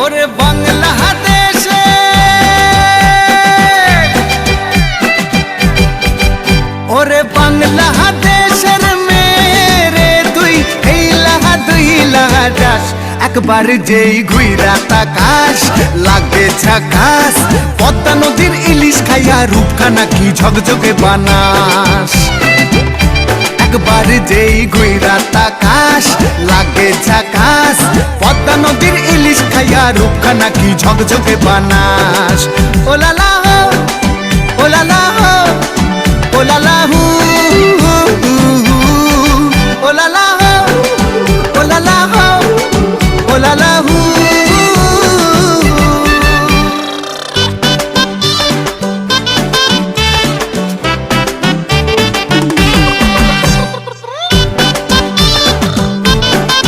ওরে বাংলাদেশে ওরে বাংলাদেশের মেরে তুই এই লাহা দুই লাহা যাস একবার যেই ঘুইরা তাকাস লাগে ঝাকাস পদ্মা নদীর ইলিশ খাইয়া রূপখানা কি ঝকঝকে বানাস একবার যেই ঘুইরা তাকাস লাগে ঝাকাস পদ্মা নদীর ইলিশ খাইয়া রূপখানা কি ঝকঝকে বানাস ও লালা ও লালা